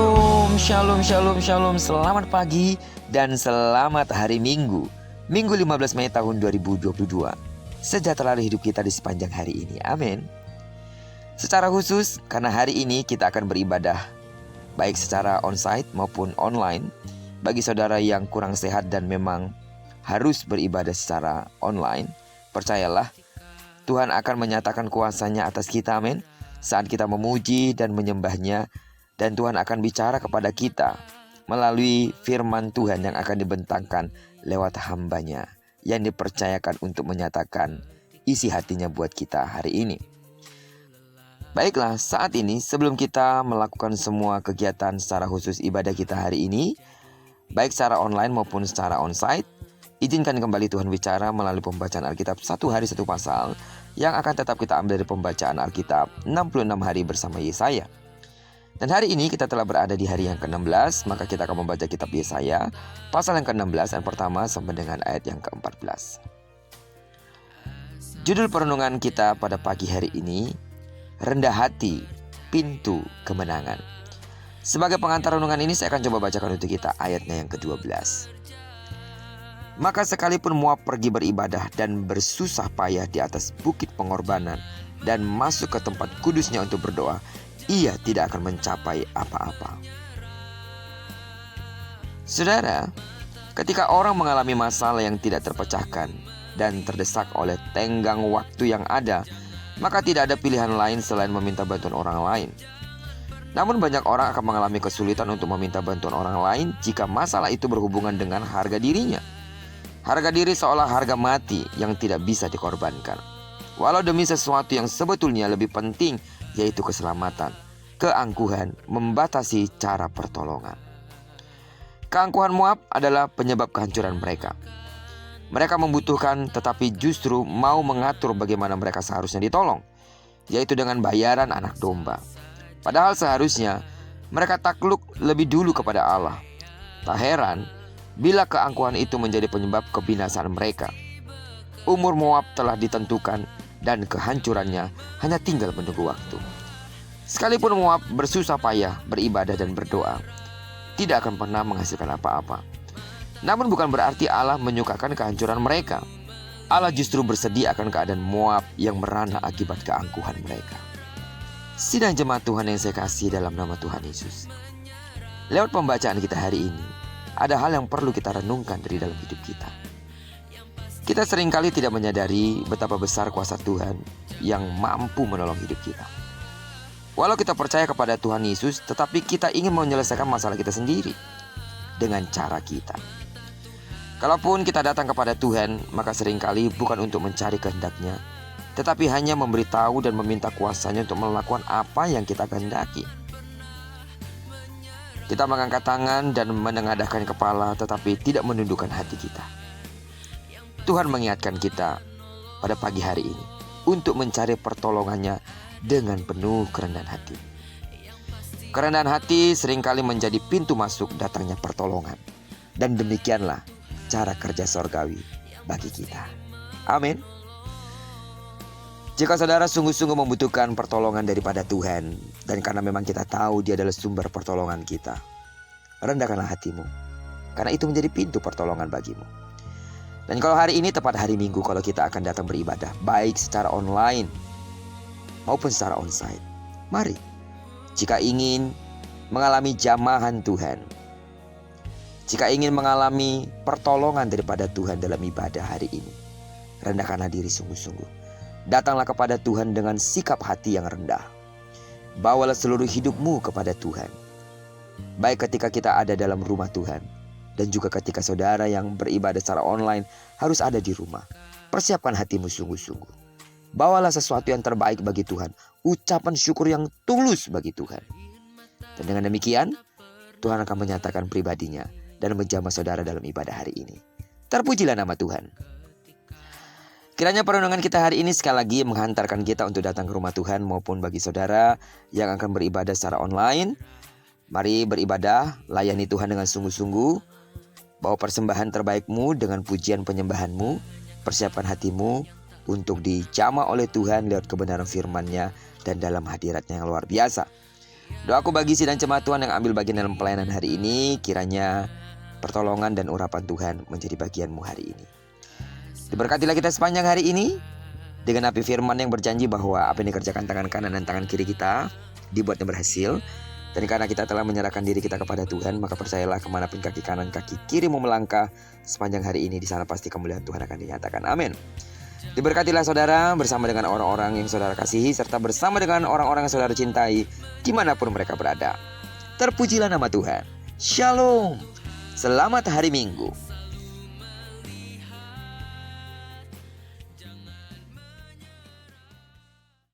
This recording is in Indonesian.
Shalom, shalom, shalom, shalom. Selamat pagi dan selamat hari Minggu. Minggu 15 Mei tahun 2022. Sejahtera hidup kita di sepanjang hari ini. Amin. Secara khusus, karena hari ini kita akan beribadah baik secara onsite maupun online. Bagi saudara yang kurang sehat dan memang harus beribadah secara online, percayalah Tuhan akan menyatakan kuasa-Nya atas kita, amin. Saat kita memuji dan menyembah-Nya, dan Tuhan akan bicara kepada kita melalui firman Tuhan yang akan dibentangkan lewat hamba-Nya yang dipercayakan untuk menyatakan isi hatinya buat kita hari ini. Baiklah, saat ini sebelum kita melakukan semua kegiatan secara khusus ibadah kita hari ini, baik secara online maupun secara onsite, izinkan kembali Tuhan bicara melalui pembacaan Alkitab satu hari satu pasal yang akan tetap kita ambil dari pembacaan Alkitab 66 hari bersama Yesaya. Dan hari ini kita telah berada di hari yang ke-16, maka kita akan membaca kitab Yesaya pasal yang ke-16 ayat pertama sampai dengan ayat yang ke-14. Judul perenungan kita pada pagi hari ini, Rendah Hati, Pintu Kemenangan. Sebagai pengantar renungan ini saya akan coba bacakan untuk kita ayatnya yang ke-12. Maka sekalipun Moab pergi beribadah dan bersusah payah di atas bukit pengorbanan dan masuk ke tempat kudusnya untuk berdoa, ia tidak akan mencapai apa-apa. Saudara, ketika orang mengalami masalah yang tidak terpecahkan dan terdesak oleh tenggang waktu yang ada, maka tidak ada pilihan lain selain meminta bantuan orang lain. Namun banyak orang akan mengalami kesulitan untuk meminta bantuan orang lain jika masalah itu berhubungan dengan harga dirinya. Harga diri seolah harga mati yang tidak bisa dikorbankan, walau demi sesuatu yang sebetulnya lebih penting, yaitu keselamatan. Keangkuhan membatasi cara pertolongan. Keangkuhan Moab adalah penyebab kehancuran mereka. Mereka membutuhkan tetapi justru mau mengatur bagaimana mereka seharusnya ditolong, yaitu dengan bayaran anak domba. Padahal seharusnya mereka takluk lebih dulu kepada Allah. Tak heran bila keangkuhan itu menjadi penyebab kebinasaan mereka. Umur Moab telah ditentukan dan kehancurannya hanya tinggal menunggu waktu. Sekalipun Moab bersusah payah beribadah dan berdoa, tidak akan pernah menghasilkan apa-apa. Namun bukan berarti Allah menyukakan kehancuran mereka. Allah justru bersedih akan keadaan Moab yang merana akibat keangkuhan mereka. Sidang jemaat Tuhan yang saya kasih dalam nama Tuhan Yesus, lewat pembacaan kita hari ini, ada hal yang perlu kita renungkan dari dalam hidup kita. Kita seringkali tidak menyadari betapa besar kuasa Tuhan yang mampu menolong hidup kita. Walau kita percaya kepada Tuhan Yesus, tetapi kita ingin menyelesaikan masalah kita sendiri dengan cara kita. Kalaupun kita datang kepada Tuhan, maka seringkali bukan untuk mencari kehendak-Nya, tetapi hanya memberitahu dan meminta kuasa-Nya untuk melakukan apa yang kita kehendaki. Kita mengangkat tangan dan menengadahkan kepala, tetapi tidak menundukkan hati kita. Tuhan mengingatkan kita pada pagi hari ini untuk mencari pertolongan-Nya dengan penuh kerendahan hati. Kerendahan hati seringkali menjadi pintu masuk datangnya pertolongan. Dan demikianlah cara kerja sorgawi bagi kita. Amin. Jika saudara sungguh-sungguh membutuhkan pertolongan daripada Tuhan, dan karena memang kita tahu Dia adalah sumber pertolongan kita, rendahkanlah hatimu, karena itu menjadi pintu pertolongan bagimu. Dan kalau hari ini tepat hari Minggu, kalau kita akan datang beribadah, baik secara online maupun secara onsite, mari, jika ingin mengalami jamahan Tuhan, jika ingin mengalami pertolongan daripada Tuhan dalam ibadah hari ini, rendahkanlah diri sungguh-sungguh. Datanglah kepada Tuhan dengan sikap hati yang rendah. Bawalah seluruh hidupmu kepada Tuhan, baik ketika kita ada dalam rumah Tuhan, dan juga ketika saudara yang beribadah secara online harus ada di rumah. Persiapkan hatimu sungguh-sungguh. Bawalah sesuatu yang terbaik bagi Tuhan, ucapan syukur yang tulus bagi Tuhan. Dan dengan demikian, Tuhan akan menyatakan pribadinya dan menjamah saudara dalam ibadah hari ini. Terpujilah nama Tuhan. Kiranya perenungan kita hari ini sekali lagi menghantarkan kita untuk datang ke rumah Tuhan, maupun bagi saudara yang akan beribadah secara online. Mari beribadah, layani Tuhan dengan sungguh-sungguh. Bawa persembahan terbaikmu dengan pujian penyembahanmu. Persiapkan hatimu untuk dijamah oleh Tuhan lewat kebenaran firman-Nya dan dalam hadirat-Nya yang luar biasa. Doaku bagi sidang jemaat Tuhan yang ambil bagian dalam pelayanan hari ini, kiranya pertolongan dan urapan Tuhan menjadi bagianmu hari ini. Diberkatilah kita sepanjang hari ini dengan api firman yang berjanji bahwa apa yang dikerjakan tangan kanan dan tangan kiri kita dibuatnya berhasil. Dan karena kita telah menyerahkan diri kita kepada Tuhan, maka percayalah kemanapun kaki kanan kaki kirimu melangkah sepanjang hari ini, di sana pasti kemuliaan Tuhan akan dinyatakan. Amin. Diberkatilah saudara bersama dengan orang-orang yang saudara kasihi, serta bersama dengan orang-orang yang saudara cintai dimanapun mereka berada. Terpujilah nama Tuhan. Shalom. Selamat hari Minggu.